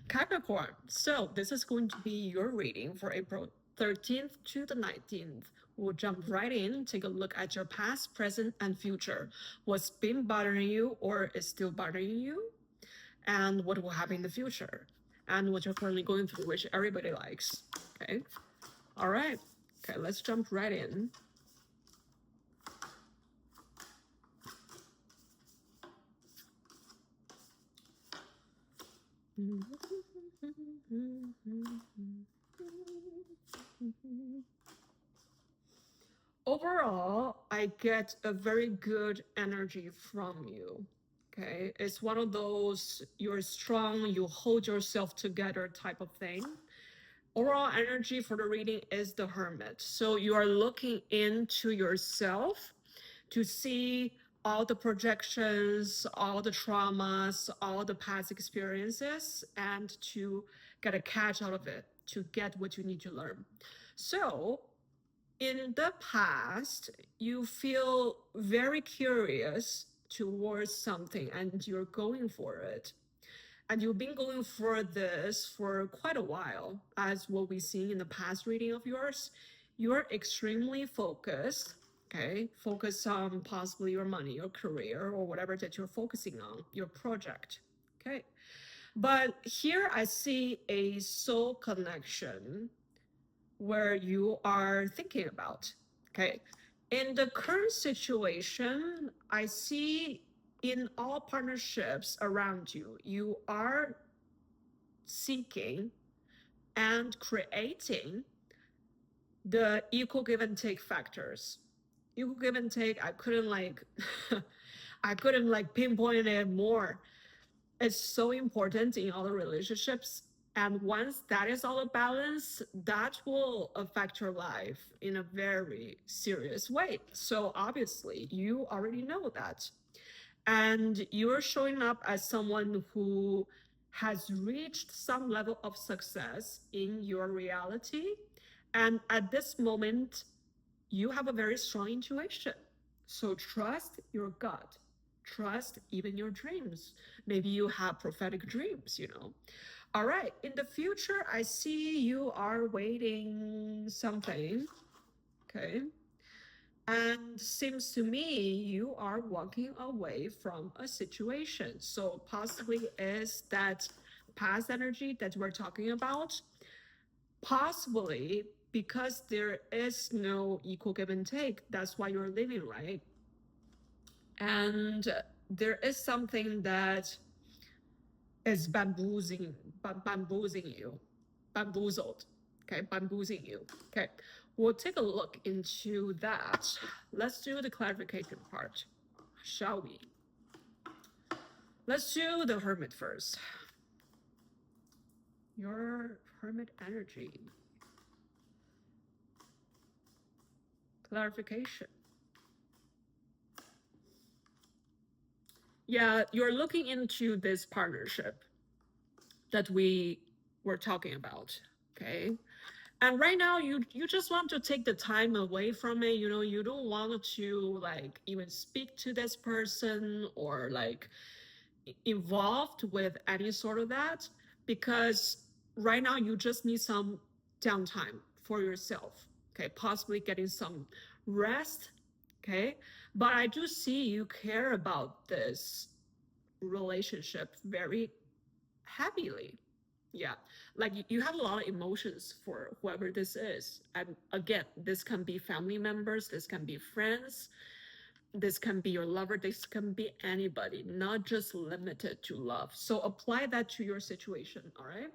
Capricorn. So this is going to be your reading for April 13th to the 19th. We'll jump right in, take a look at your past, present, and future. What's been bothering you or is still bothering you, and what will happen in the future, and what you're currently going through, which everybody likes. Okay. All right. Okay, let's jump right in. Overall, I get a very good energy from you. Okay, it's one of those you're strong, you hold yourself together type of thing. Overall energy for the reading is the Hermit. So you are looking into yourself to see all the projections, all the traumas, all the past experiences, and to get a catch out of it, to get what you need to learn. So in the past, you feel very curious towards something and you're going for it. And you've been going for this for quite a while, as what we've seen in the past reading of yours. You're extremely focused, okay? Focus on possibly your money, your career, or whatever that you're focusing on, your project, okay? But here I see a soul connection where you are thinking about, okay? In the current situation, I see in all partnerships around you, you are seeking and creating the equal give and take factors. Equal give and take, I couldn't like pinpoint it more. It's so important in all the relationships. And once that is all a balance, that will affect your life in a very serious way. So obviously, you already know that. And you're showing up as someone who has reached some level of success in your reality. And at this moment, you have a very strong intuition. So trust your gut, trust even your dreams. Maybe you have prophetic dreams, you know. All right, in the future, I see you are waiting something, okay? And seems to me you are walking away from a situation. So possibly is that past energy that we're talking about, possibly because there is no equal give and take. That's why you're living, right? And there is something that is bamboozling you, bamboozled, okay, bamboozling you. Okay, we'll take a look into that. Let's do the clarification part, shall we? Let's do the Hermit first. Your Hermit energy. Clarification. Yeah, you're looking into this partnership that we were talking about, okay? And right now you just want to take the time away from it, you know, you don't want to like even speak to this person or like involved with any sort of that, because right now you just need some downtime for yourself, okay? Possibly getting some rest, okay? But I do see you care about this relationship very happily. Yeah, like you have a lot of emotions for whoever this is. And again, this can be family members, this can be friends, this can be your lover, this can be anybody, not just limited to love. So apply that to your situation. All right,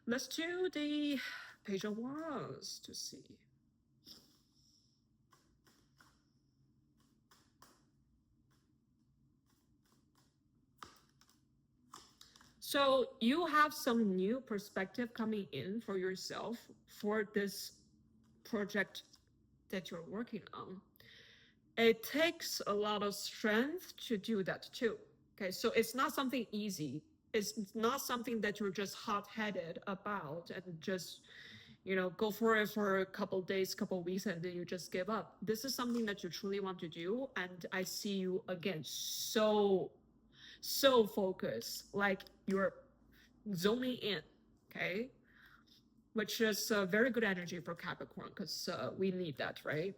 let's do the Page of Wands to see. So you have some new perspective coming in for yourself for this project that you're working on. It takes a lot of strength to do that too. Okay, so it's not something easy. It's not something that you're just hot-headed about and just, you know, go for it for a couple days, couple weeks, and then you just give up. This is something that you truly want to do, and I see you again so focused, like you're zooming in, okay? Which is very good energy for Capricorn because we need that, right?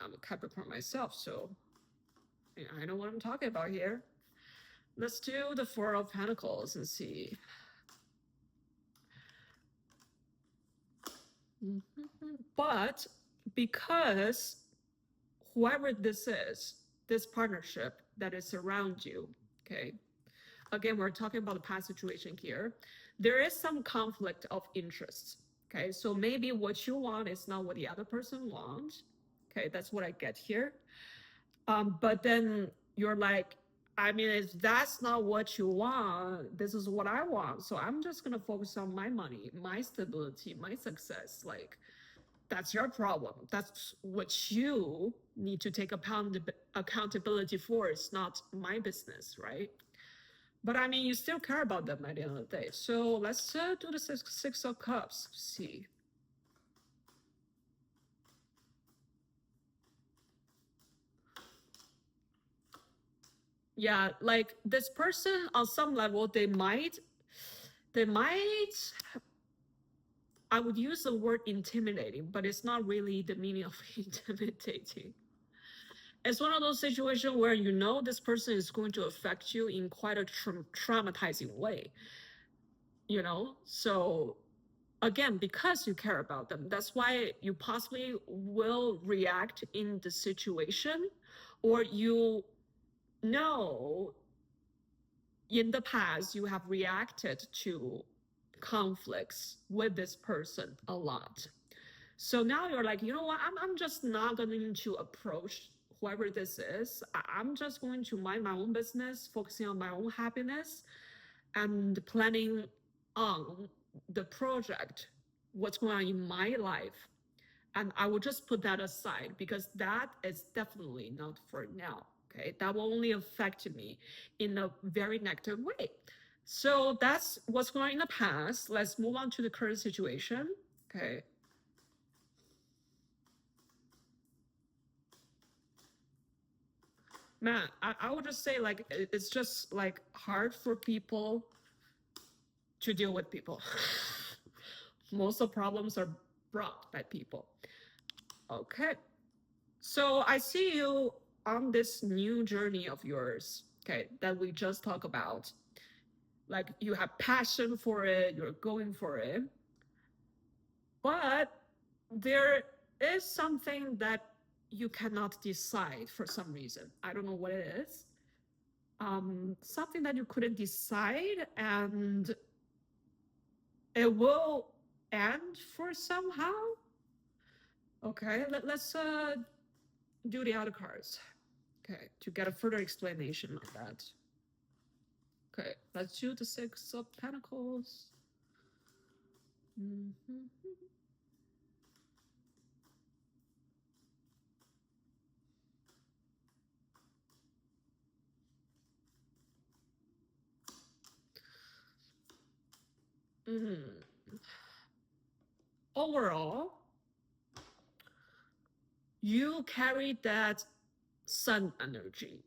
I'm a Capricorn myself, so I know what I'm talking about here. Let's do the Four of Pentacles and see. But because whoever this is, this partnership that is around you, okay, again, we're talking about the past situation here, there is some conflict of interest, okay? So maybe what you want is not what the other person wants, okay? That's what I get here. But then you're like, I mean, if that's not what you want, this is what I want. So I'm just gonna focus on my money, my stability, my success. Like, that's your problem. That's what you need to take accountability for. It's not my business, right? But I mean, you still care about them at the end of the day. So let's do the six of Cups. See. Yeah, like this person on some level, they might, I would use the word intimidating, but it's not really the meaning of intimidating. It's one of those situations where you know this person is going to affect you in quite a traumatizing way, you know? So again, because you care about them, that's why you possibly will react in the situation, or you know in the past you have reacted to conflicts with this person a lot. So now you're like, you know what, I'm just not going to approach whoever this is. I'm just going to mind my own business, focusing on my own happiness and planning on the project, what's going on in my life. And I will just put that aside because that is definitely not for now. Okay. That will only affect me in a very negative way. So that's what's going on in the past. Let's move on to the current situation. Okay. Man, I would just say like it's just like hard for people to deal with people. Most of the problems are brought by people. Okay. So I see you on this new journey of yours, okay, that we just talked about. Like you have passion for it, you're going for it. But there is something that you cannot decide for some reason. I don't know what it is. Something that you couldn't decide, and it will end for somehow. Okay, let's do the other cards. Okay, to get a further explanation on that. Okay, let's do the Six of Pentacles. Mm-hmm. Mm. Overall, you carry that sun energy,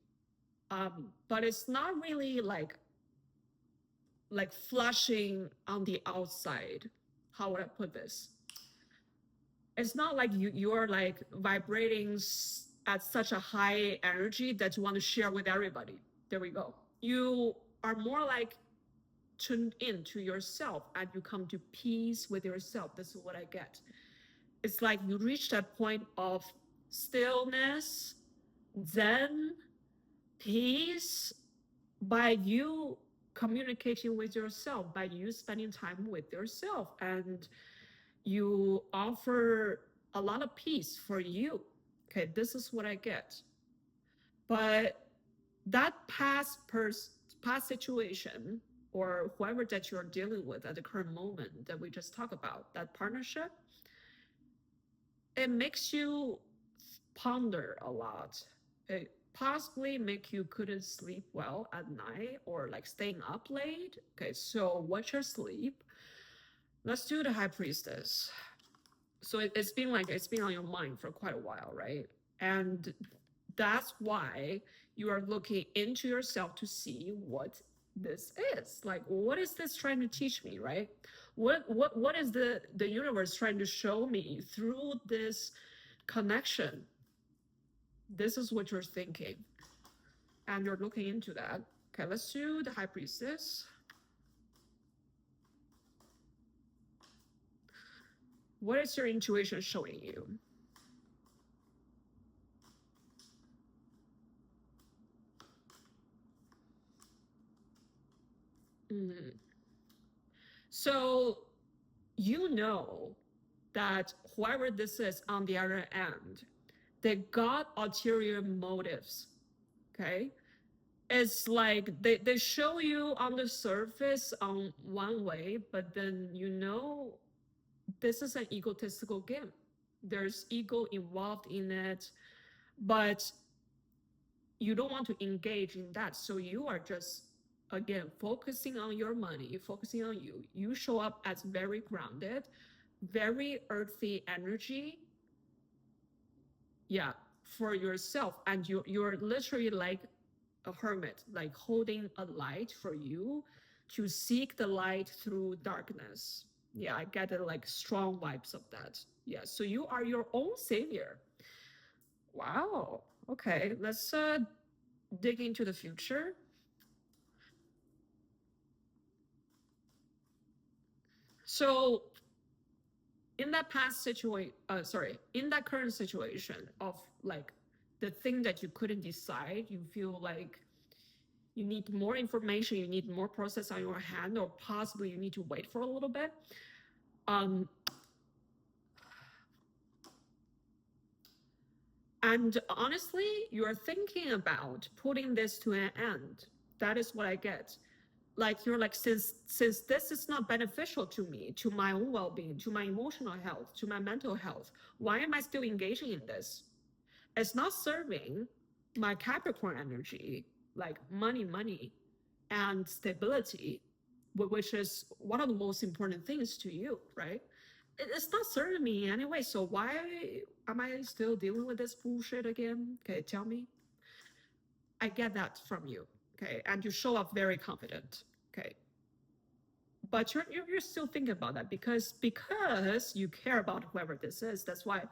but it's not really like flushing on the outside. How would I put this? It's not like you are like vibrating at such a high energy that you want to share with everybody. There we go. You are more like tuned in to yourself and you come to peace with yourself. This is what I get. It's like you reach that point of stillness, zen, peace by you communicating with yourself, by you spending time with yourself, and you offer a lot of peace for you. Okay, this is what I get. But that past situation or whoever that you're dealing with at the current moment that we just talked about, that partnership, it makes you ponder a lot. It possibly make you couldn't sleep well at night or like staying up late. Okay, so what's your sleep? Let's do the High Priestess. So it's been like it's been on your mind for quite a while, right? And that's why you are looking into yourself to see what this is. Like, what is this trying to teach me, right? What is the universe trying to show me through this connection? This is what you're thinking, and you're looking into that. Okay, let's do the High Priestess. What is your intuition showing you? Mm. So you know that whoever this is on the other end, they got ulterior motives. Okay. It's like they show you on the surface on one way, but then you know this is an egotistical game. There's ego involved in it, but you don't want to engage in that. So you are just, again, focusing on your money, focusing on you. You show up as very grounded, very earthy energy. Yeah, for yourself. And you're literally like a hermit, like holding a light for you to seek the light through darkness. Yeah, I get it, like strong vibes of that. Yeah, so you are your own savior. Wow. Okay, let's dig into the future. So in that past situation, sorry, in that current situation of like the thing that you couldn't decide, you feel like you need more information, you need more process on your hand, or possibly you need to wait for a little bit. Um, and honestly, you're thinking about putting this to an end. That is what I get. Like you're like, since this is not beneficial to me, to my own well-being, to my emotional health, to my mental health, why am I still engaging in this? It's not serving my Capricorn energy, like money, and stability, which is one of the most important things to you, right? It's not serving me anyway. So why am I still dealing with this bullshit again? Okay, tell me. I get that from you. Okay, and you show up very confident. Okay, but you're still thinking about that because you care about whoever this is. That's why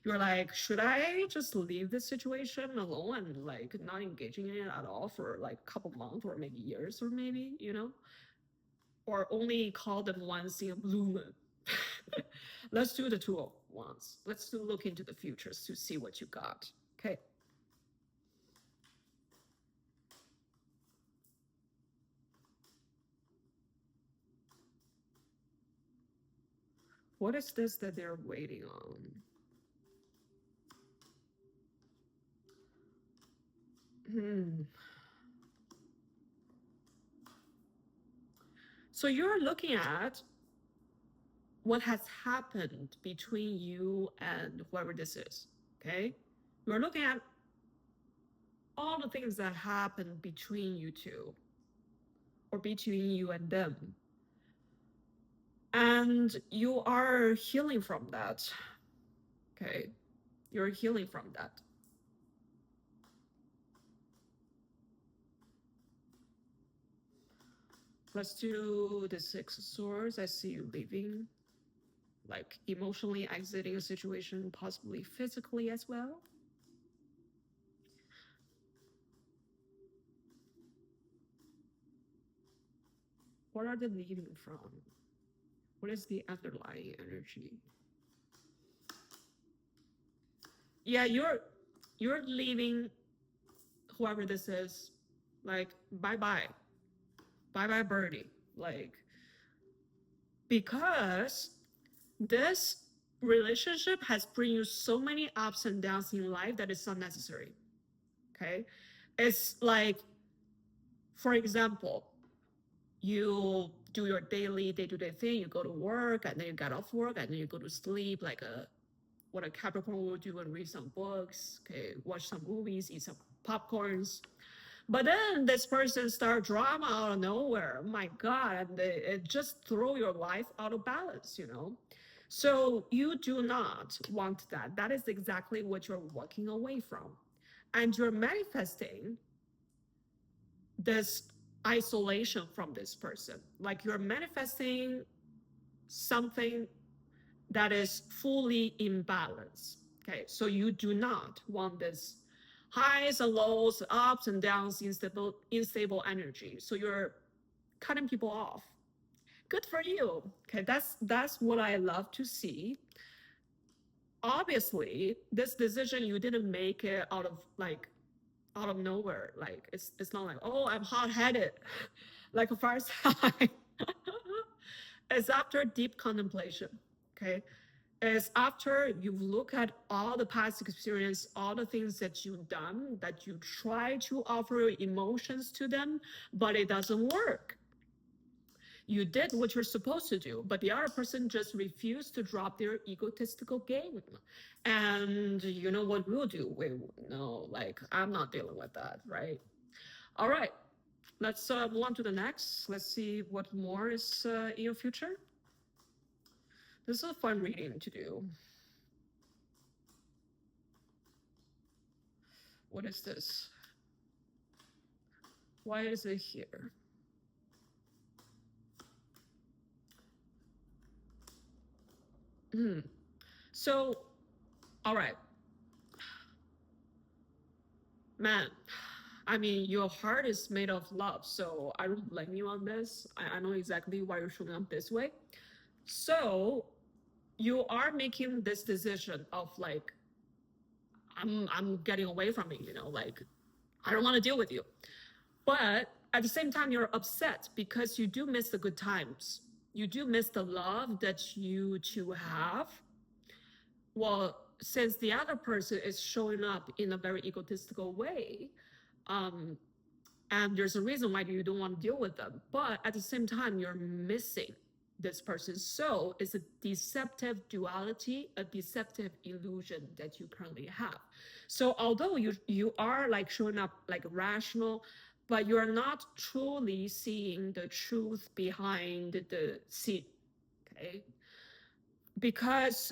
you're like, should I just leave this situation alone and like not engaging in it at all for like a couple months or maybe years or maybe, or only call them once in a blue moon. Let's do the two at once. Let's look into the futures to see what you got. Okay. What is this that they're waiting on? Hmm. So you're looking at what has happened between you and whoever this is. Okay. You're looking at all the things that happened between you two or between you and them. And you are healing from that. Okay. You're healing from that. Let's do the Six of Swords. I see you leaving, like emotionally exiting a situation, possibly physically as well. What are they leaving from? What is the underlying energy? Yeah, you're leaving whoever this is, like bye bye, bye bye birdie, like because this relationship has bring you so many ups and downs in life that it's unnecessary. Okay, it's like, for example, you do your daily day-to-day thing, you go to work and then you get off work and then you go to sleep like a what a Capricorn will do and read some books, okay, watch some movies, eat some popcorns. But then this person start drama out of nowhere. Oh my God, and it just throw your life out of balance. So you do not want that. That is exactly what you're walking away from. And you're manifesting this isolation from this person. Like you're manifesting something that is fully in balance. Okay, so you do not want this highs and lows, ups and downs, unstable energy. So you're cutting people off. Good for you. Okay, that's what I love to see. Obviously, this decision you didn't make it out of nowhere. Like it's not like, oh, I'm hot-headed, like a fire sign. It's after deep contemplation. Okay, it's after you look at all the past experience, all the things that you've done, that you try to offer your emotions to them, but it doesn't work. You did what you're supposed to do, but the other person just refused to drop their egotistical game. And you know what we'll do? No, like, I'm not dealing with that, right? All right, let's move on to the next. Let's see what more is in your future. This is a fun reading to do. What is this? Why is it here? So, all right. Man, I mean, your heart is made of love, so I don't blame you on this. I know exactly why you're showing up this way. So, you are making this decision of like, I'm getting away from you, you know, like, I don't want to deal with you. But at the same time, you're upset because you do miss the good times. You do miss the love that you two have. Well, since the other person is showing up in a very egotistical way, um, and there's a reason why you don't want to deal with them, but at the same time, you're missing this person. So it's a deceptive duality, a deceptive illusion that you currently have. So although you are like showing up like rational, but you're not truly seeing the truth behind the scene. Okay, because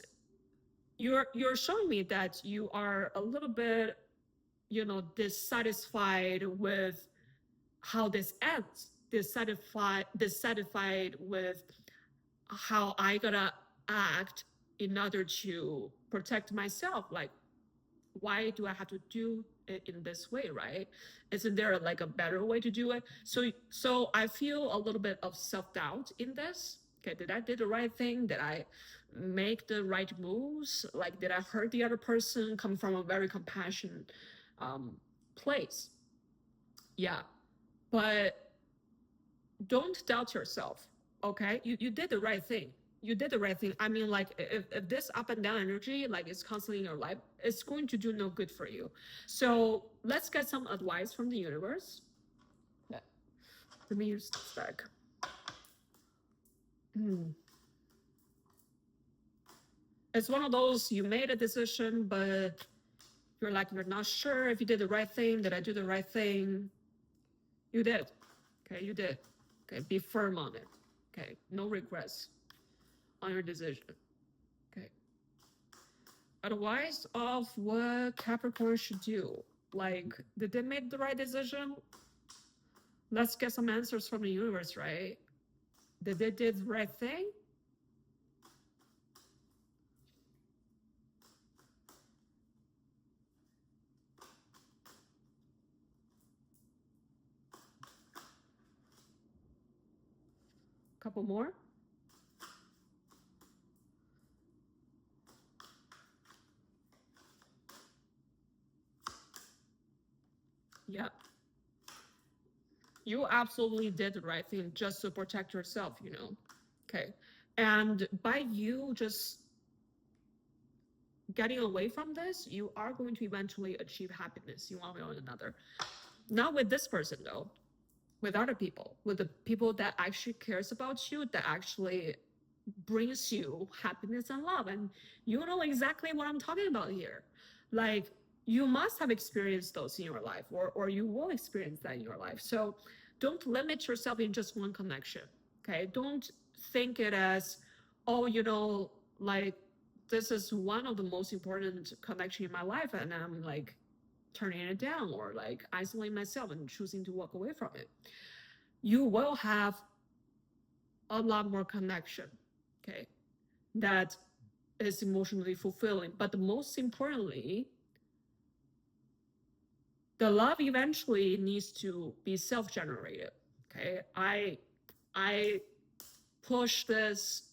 you're showing me that you are a little bit, you know, dissatisfied with how this ends, dissatisfied with how I gotta act in order to protect myself. Like, why do I have to do it in this way, right? Isn't there like a better way to do it? So I feel a little bit of self-doubt in this. Okay, did I did the right thing? Did I make the right moves? Like, did I hurt the other person? Come from a very compassionate place. Yeah, but don't doubt yourself. Okay, you did the right thing. You did the right thing. I mean, like, if this up and down energy like is constantly in your life, it's going to do no good for you. So let's get some advice from the universe. Let me use this deck. It's one of those, you made a decision, but you're like, you're not sure if you did the right thing. Did I do the right thing? You did. Okay, you did. Okay, be firm on it. Okay, no regrets on your decision. Okay. Advice of what Capricorn should do. Like, did they make the right decision? Let's get some answers from the universe, right? Did they did the right thing? Couple more. Yeah. You absolutely did the right thing just to protect yourself, you know. Okay. And by you just getting away from this, you are going to eventually achieve happiness, you one way or another. Not with this person though, with other people, with the people that actually cares about you, that actually brings you happiness and love. And you know exactly what I'm talking about here. Like, you must have experienced those in your life, or you will experience that in your life. So don't limit yourself in just one connection. Okay, don't think it as, oh, you know, like, this is one of the most important connection in my life and I'm like turning it down or like isolating myself and choosing to walk away from it. you will have a lot more connection, okay, that is emotionally fulfilling. But most importantly, the love eventually needs to be self-generated. Okay, I push this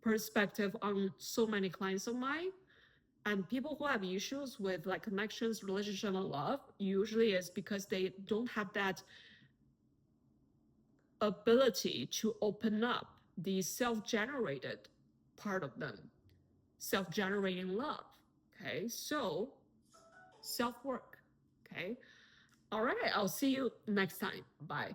perspective on so many clients of mine, and people who have issues with like connections, relationship, and love usually is because they don't have that ability to open up the self-generated part of them, self-generating love. Okay, so self-work. Okay, all right, I'll see you next time. Bye.